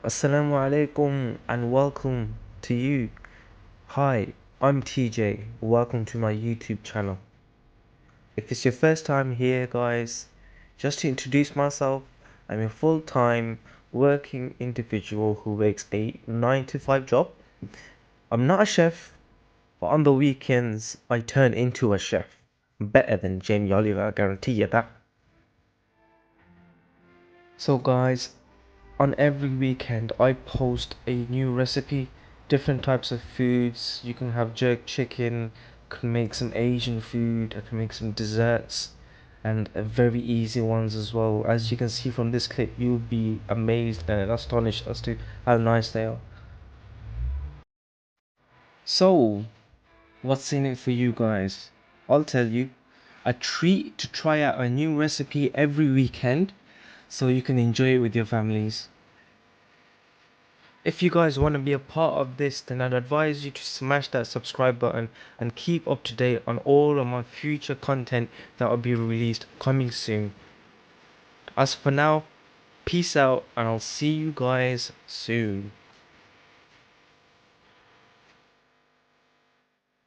Assalamu alaikum and welcome to you. Hi, I'm TJ. Welcome to my YouTube channel. If it's your first time here, guys, just to introduce myself, I'm a full-time working individual who works a 9 to 5 job. I'm not a chef, but on the weekends I turn into a chef. Better than Jamie Oliver, I guarantee you that. So guys, on every weekend I post a new recipe, different types of foods. You can have jerk chicken, can make some Asian food, I can make some desserts and very easy ones as well. As you can see from this clip, you'll be amazed and astonished as to how nice they are. So what's in it for you guys? I'll tell you, a treat to try out a new recipe every weekend so you can enjoy it with your families. If you guys want to be a part of this, then I'd advise you to smash that subscribe button and keep up to date on all of my future content that will be released coming soon. As for now, peace out and I'll see you guys soon.